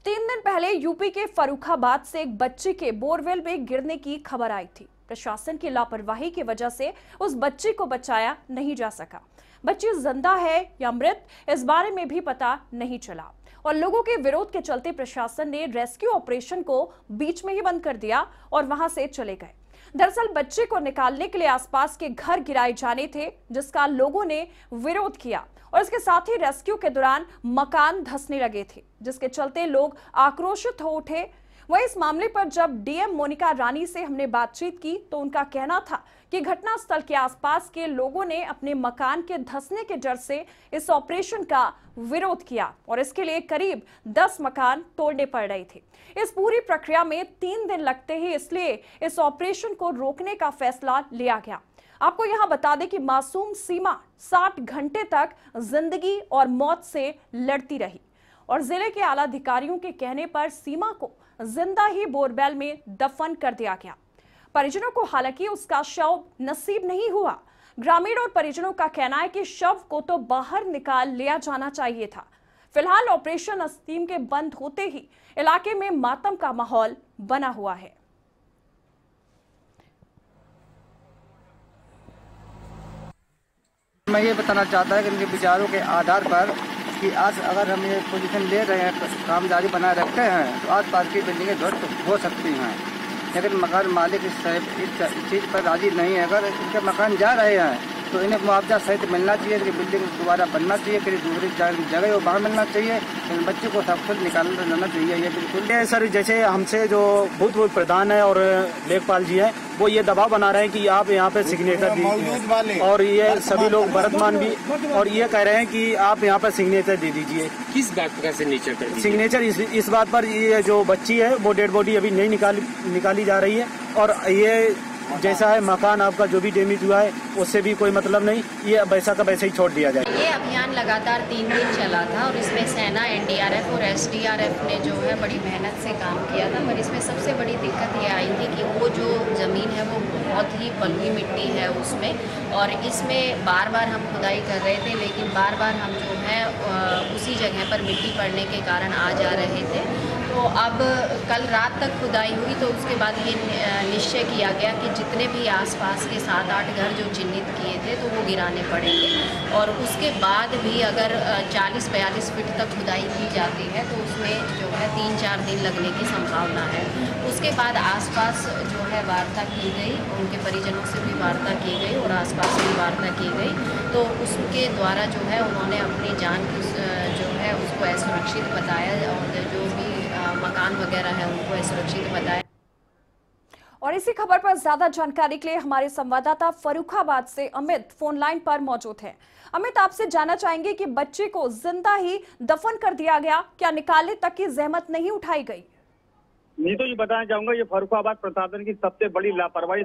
3 दिन पहले यूपी के फर्रुखाबाद से एक बच्चे के बोरवेल में गिरने की खबर आई थी। प्रशासन की लापरवाही की वजह से उस बच्चे को बचाया नहीं जा सका। बच्ची जिंदा है या मृत, इस बारे में भी पता नहीं चला और लोगों के विरोध के चलते प्रशासन ने रेस्क्यू ऑपरेशन को बीच में ही बंद कर दिया और वहां से चले गए। दरअसल बच्चे को निकालने के लिए आसपास के घर गिराए जाने थे, जिसका लोगों ने विरोध किया और इसके साथ ही रेस्क्यू के दौरान मकान धंसने लगे थे, जिसके चलते लोग आक्रोशित हो उठे। वहीं इस मामले पर जब डीएम मोनिका रानी से हमने बातचीत की तो उनका कहना था कि घटनास्थल के आसपास के लोगों ने अपने मकान के धंसने के डर से इस ऑपरेशन का विरोध किया और इसके लिए करीब 10 मकान तोड़ने पड़ रहे थे। इस पूरी प्रक्रिया में 3 दिन लगते ही इसलिए इस ऑपरेशन को रोकने का फैसला लिया गया। आपको यहां बता दें कि मासूम सीमा 60 घंटे तक जिंदगी और मौत से लड़ती रही और जिले के आला अधिकारियों के कहने पर सीमा को जिंदा ही बोरवेल में दफन कर दिया गया। परिजनों को हालांकि उसका शव नसीब नहीं हुआ। ग्रामीण और परिजनों का कहना है कि शव को तो बाहर निकाल लिया जाना चाहिए था। फिलहाल ऑपरेशन अस्तीम के बंद होते ही इलाके में मातम का माहौल बना हुआ है। मैं ये बताना चाहता है कि इनके विचारों के आधार पर कि आज अगर हम ये पोजीशन ले रहे हैं, कामजारी बनाए रखते हैं तो आस पास की बिल्डिंगें ध्वस्त हो सकती हैं, लेकिन मकान मालिक इस चीज़ पर राजी नहीं है। अगर इनके मकान जा रहे हैं तो इन्हें मुआवजा सहित मिलना चाहिए, इनकी बिल्डिंग दोबारा बनना चाहिए, किसी दूसरी जगह वो वहाँ मिलना चाहिए, इन बच्चों को सब कुछ निकालना चाहिए। ये बिल्कुल सर, जैसे हमसे जो भूतपूर्व प्रधान है और लेखपाल जी हैं वो ये दबाव बना रहे हैं कि आप यहाँ पे सिग्नेचर दीजिए और ये सभी लोग वर्तमान भी और ये कह रहे हैं कि आप यहाँ पर सिग्नेचर दे दीजिए। किस बात का सिग्नेचर इस बात पर ये जो बच्ची है वो डेड बॉडी अभी नहीं निकाली जा रही है और ये जैसा है मकान आपका जो भी डैमेज हुआ है उससे भी कोई मतलब नहीं, ये वैसा का वैसे ही छोड़ दिया जाए। ये अभियान लगातार 3 दिन चला था और इसमें सेना, एनडीआरएफ और एसडीआरएफ ने जो है बड़ी मेहनत से काम किया था, पर इसमें सबसे बड़ी दिक्कत ये आई थी कि वो जो ज़मीन है वो बहुत ही बलुई मिट्टी है उसमें, और इसमें बार बार हम खुदाई कर रहे थे लेकिन बार बार हम जो है उसी जगह पर मिट्टी पड़ने के कारण आ जा रहे थे। तो अब कल रात तक खुदाई हुई तो उसके बाद ये निश्चय किया गया कि जितने भी आसपास के 7-8 घर जो चिन्हित किए थे तो वो गिराने पड़ेंगे और उसके बाद भी अगर 40-42 फीट तक खुदाई की जाती है तो उसमें जो है 3-4 दिन लगने की संभावना है। उसके बाद आसपास जो है वार्ता की गई, उनके परिजनों से भी वार्ता की गई और आसपास भी वार्ता की गई, तो उसके द्वारा जो है उन्होंने अपनी जान की जो है उसको असुरक्षित बताया और जो भी मकान वगैरह है उनको असुरक्षित बताया। और इसी खबर पर ज्यादा जानकारी के लिए हमारे संवाददाता फर्रुखाबाद से अमित फोन लाइन पर मौजूद हैं। अमित, आपसे जानना चाहेंगे कि बच्चे को जिंदा ही दफन कर दिया गया, क्या निकालने तक की जहमत नहीं उठाई गई? नहीं, तो ये बताना चाहूंगा ये फर्रुखाबाद प्रशासन की सबसे बड़ी लापरवाही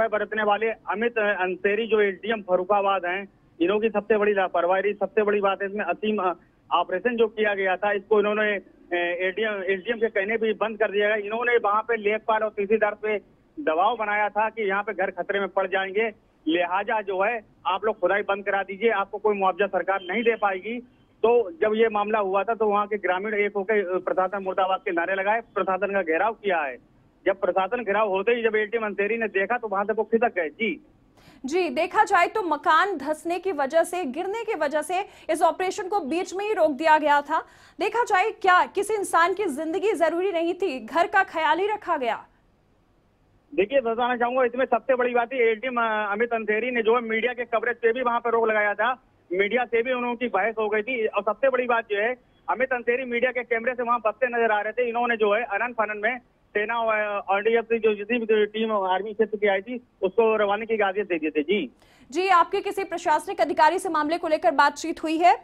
बरतने वाले अमित अंसेरी जो एसडीएम फर्रुखाबाद हैं, इन्हों की सबसे बड़ी लापरवाही। सबसे बड़ी बात है इसमें असीम ऑपरेशन जो किया गया था इसको इन्होंने एसडीएम के कहने भी बंद कर दिया गया। इन्होंने वहां पे लेखपाल और तहसीलदार पे दबाव बनाया था कि यहाँ पे घर खतरे में पड़ जाएंगे, लिहाजा जो है आप लोग खुदाई बंद करा दीजिए, आपको कोई मुआवजा सरकार नहीं दे पाएगी। तो जब ये मामला हुआ था तो वहाँ के ग्रामीण एक होकर प्रशासन मुर्दाबाद के नारे लगाए, प्रशासन का घेराव किया है। जब प्रशासन घेराव होते ही जब एसडीएम अंसेरी ने देखा तो वहां से वो खिसक गए। जी, देखा जाए तो मकान धंसने की वजह से, गिरने की वजह से इस ऑपरेशन को बीच में ही रोक दिया गया था। देखा जाए क्या किसी इंसान की जिंदगी जरूरी नहीं थी, घर का ख्याल ही रखा गया? देखिए, बताना चाहूंगा इसमें सबसे बड़ी बात है एसडीएम अमित अंसेरी ने जो है मीडिया के कवरेज पे भी वहां पर रोक लगाया था, मीडिया से भी उनकी बहस हो गई थी। और सबसे बड़ी बात जो है अमित अंसेरी मीडिया के कैमरे से वहां बसते नजर आ रहे थे। इन्होंने जो है अनन फनन में सेना और एनडीआरएफ की जो जितनी भी टीम आर्मी क्षेत्र की आई थी उसको रवाना की इजाजत दे दी थी। जी, आपके किसी प्रशासनिक अधिकारी से मामले को लेकर बातचीत हुई है?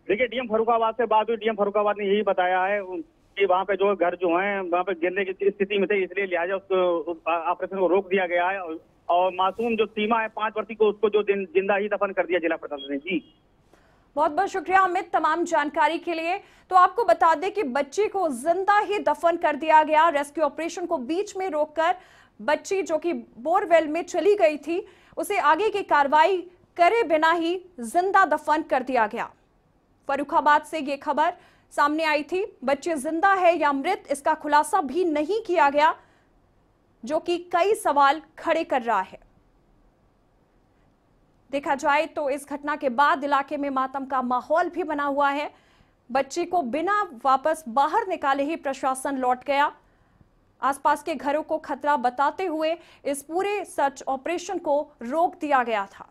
देखिए, डीएम फर्रुखाबाद से बात हुई, डीएम फर्रुखाबाद ने यही बताया है कि वहाँ पे जो घर जो हैं वहाँ पे गिरने की स्थिति में थे, इसलिए लिहाजा उसको ऑपरेशन को रोक दिया गया है और मासूम जो सीमा है 5 वर्षीय को उसको जो जिंदा ही दफन कर दिया जिला प्रशासन ने। जी, बहुत बहुत शुक्रिया अमित तमाम जानकारी के लिए। तो आपको बता दें कि बच्ची को जिंदा ही दफन कर दिया गया। रेस्क्यू ऑपरेशन को बीच में रोककर बच्ची जो कि बोरवेल में चली गई थी उसे आगे की कार्रवाई करे बिना ही जिंदा दफन कर दिया गया। फर्रुखाबाद से ये खबर सामने आई थी। बच्ची जिंदा है या मृत, इसका खुलासा भी नहीं किया गया, जो कि कई सवाल खड़े कर रहा है। देखा जाए तो इस घटना के बाद इलाके में मातम का माहौल भी बना हुआ है। बच्ची को बिना वापस बाहर निकाले ही प्रशासन लौट गया। आसपास के घरों को खतरा बताते हुए इस पूरे सर्च ऑपरेशन को रोक दिया गया था।